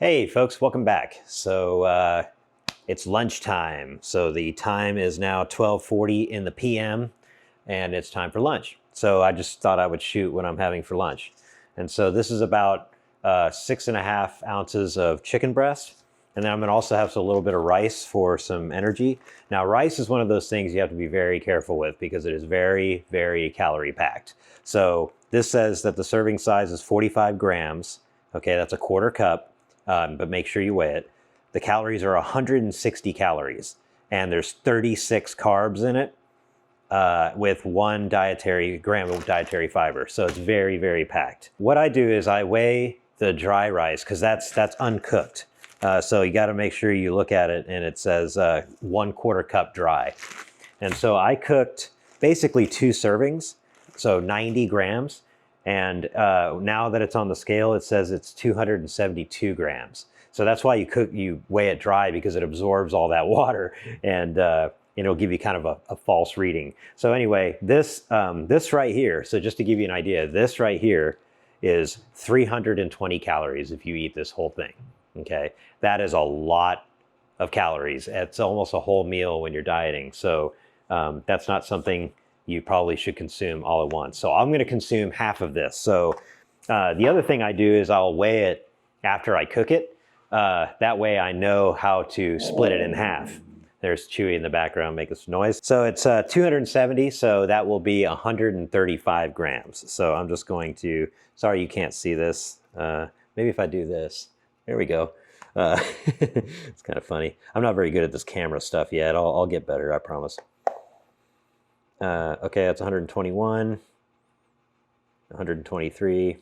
Hey folks, welcome back. So it's lunchtime. So the time is now 12:40 in the PM and it's time for lunch. So I just thought I would shoot what I'm having for lunch. And so this is about 6.5 ounces of chicken breast. And then I'm gonna also have a little bit of rice for some energy. Now rice is one of those things you have to be very careful with because it is very, very calorie packed. So this says that the serving size is 45 grams. Okay, that's a quarter cup. But make sure you weigh it. The calories are 160 calories, and there's 36 carbs in it with 1 gram of dietary fiber. So it's very, very packed. What I do is I weigh the dry rice because that's uncooked. So you got to make sure you look at it, and it says 1/4 cup dry. And so I cooked basically 2 servings, so 90 grams. And now that it's on the scale, it says it's 272 grams. So that's why you weigh it dry, because it absorbs all that water, and it'll give you kind of a false reading. So anyway, this right here, so just to give you an idea, this right here is 320 calories if you eat this whole thing. Okay, that is a lot of calories. It's almost a whole meal when you're dieting. So that's not something you probably should consume all at once. So I'm going to consume half of this. So the other thing I do is I'll weigh it after I cook it. That way I know how to split it in half. There's Chewy in the background making some noise. So it's 270, so that will be 135 grams. So I'm just going to, sorry you can't see this. Maybe if I do this, there we go. It's kind of funny. I'm not very good at this camera stuff yet. I'll get better, I promise. Okay, that's 121, 123,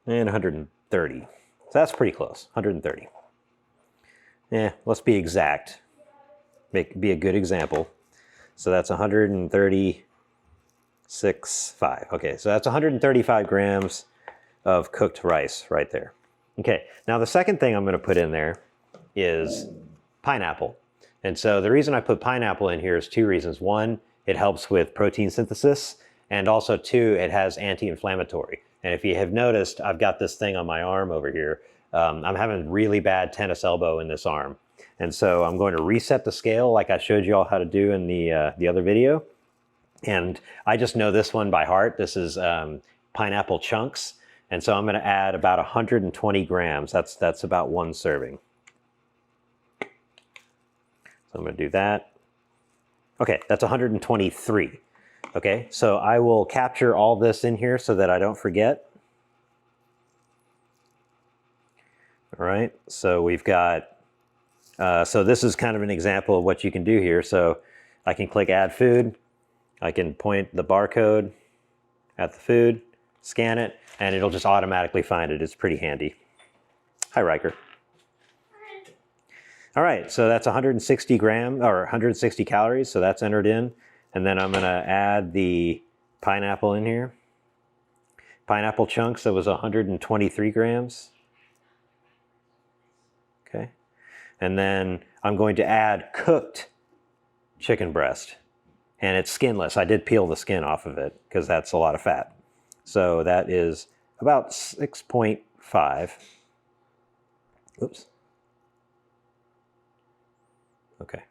and 130. So that's pretty close, 130. Yeah, let's be exact. Be a good example. So that's 136.5. Okay, so that's 135 grams of cooked rice right there. Okay, now the second thing I'm going to put in there is pineapple. And so the reason I put pineapple in here is 2 reasons. 1, it helps with protein synthesis, and also 2, it has anti-inflammatory. And if you have noticed, I've got this thing on my arm over here. I'm having really bad tennis elbow in this arm. And so I'm going to reset the scale like I showed you all how to do in the other video. And I just know this one by heart. This is pineapple chunks. And so I'm going to add about 120 grams. That's about 1 serving. So I'm going to do that. Okay, that's 123. Okay, so I will capture all this in here so that I don't forget. All right, so we've got, so this is kind of an example of what you can do here. So I can click add food. I can point the barcode at the food, scan it, and it'll just automatically find it. It's pretty handy. Hi, Riker. All right, so that's 160 calories, so that's entered in. And then I'm gonna add the pineapple in here. Pineapple chunks, that was 123 grams. Okay, and then I'm going to add cooked chicken breast. And it's skinless. I did peel the skin off of it because that's a lot of fat. So that is about 6.5. Oops. Okay.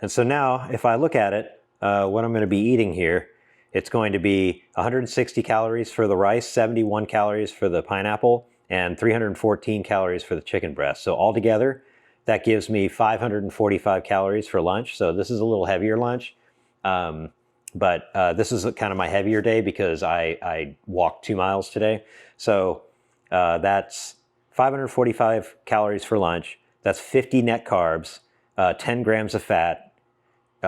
And so now if I look at it, what I'm going to be eating here, it's going to be 160 calories for the rice, 71 calories for the pineapple, and 314 calories for the chicken breast. So altogether, that gives me 545 calories for lunch. So this is a little heavier lunch. But this is kind of my heavier day because I walked 2 miles today. So that's 545 calories for lunch. That's 50 net carbs, 10 grams of fat,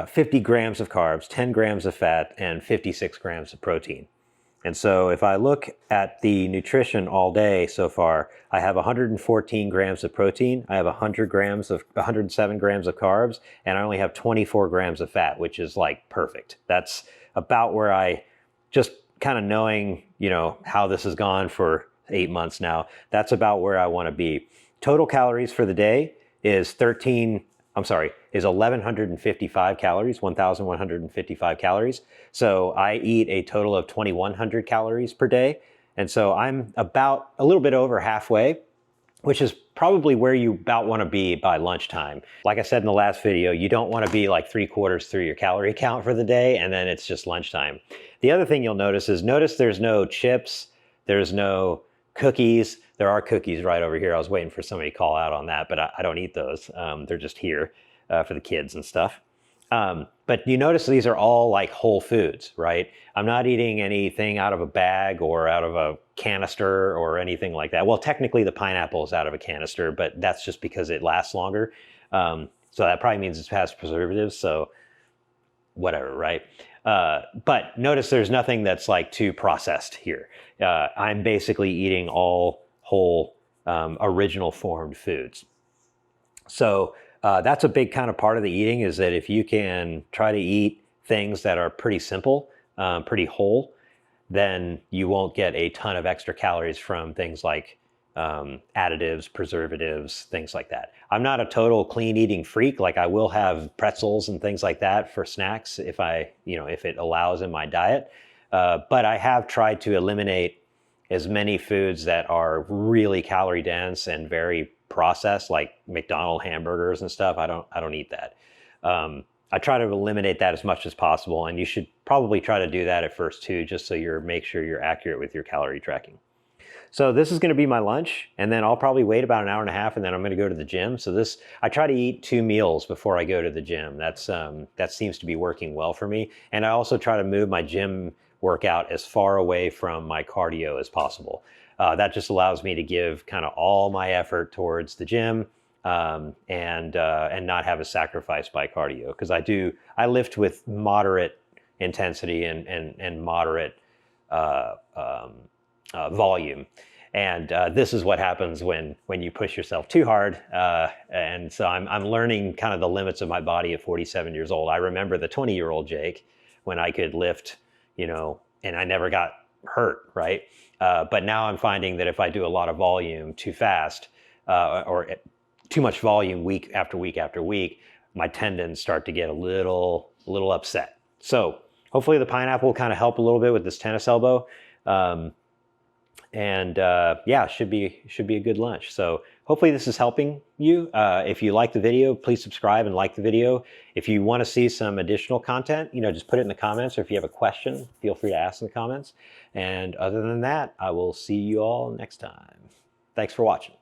50 grams of carbs, 10 grams of fat, and 56 grams of protein. And so if I look at the nutrition all day so far, I have 114 grams of protein, I have 107 grams of carbs, and I only have 24 grams of fat, which is like perfect. That's about where I, just kind of knowing, you know, how this has gone for 8 months now, that's about where I want to be. Total calories for the day is 1,155 calories, 1,155 calories. So I eat a total of 2,100 calories per day. And so I'm about a little bit over halfway, which is probably where you about want to be by lunchtime. Like I said in the last video, you don't want to be like 3/4 through your calorie count for the day and then it's just lunchtime. The other thing you'll notice there's no chips, there's no cookies. There are cookies right over here. I was waiting for somebody to call out on that, but I don't eat those. They're just here for the kids and stuff. But you notice these are all like whole foods, right? I'm not eating anything out of a bag or out of a canister or anything like that. Well, technically the pineapple is out of a canister, but that's just because it lasts longer. So that probably means it's past preservatives, so whatever, right? But notice there's nothing that's like too processed here. I'm basically eating all whole, original formed foods. So that's a big kind of part of the eating, is that if you can try to eat things that are pretty simple, pretty whole, then you won't get a ton of extra calories from things like additives, preservatives, things like that. I'm not a total clean eating freak. Like I will have pretzels and things like that for snacks if if it allows in my diet. But I have tried to eliminate as many foods that are really calorie dense and very processed, like McDonald's hamburgers and stuff. I don't eat that. I try to eliminate that as much as possible, and you should probably try to do that at first too, just so make sure you're accurate with your calorie tracking. So this is going to be my lunch, and then I'll probably wait about an hour and a half, and then I'm going to go to the gym. So I try to eat 2 meals before I go to the gym. That seems to be working well for me, and I also try to move my gym workout as far away from my cardio as possible. That just allows me to give kind of all my effort towards the gym, and not have a sacrifice by cardio, because I lift with moderate intensity and moderate volume. And this is what happens when you push yourself too hard. And so I'm learning kind of the limits of my body at 47 years old. I remember the 20-year-old Jake when I could lift, and I never got hurt, right? But now I'm finding that if I do a lot of volume too fast, or too much volume week after week after week, my tendons start to get a little upset. So hopefully the pineapple will kind of help a little bit with this tennis elbow. Yeah, should be a good lunch. So hopefully this is helping you. If you like the video, please subscribe and like the video. If you want to see some additional content, just put it in the comments, or if you have a question, feel free to ask in the comments. And other than that, I will see you all next time. Thanks for watching.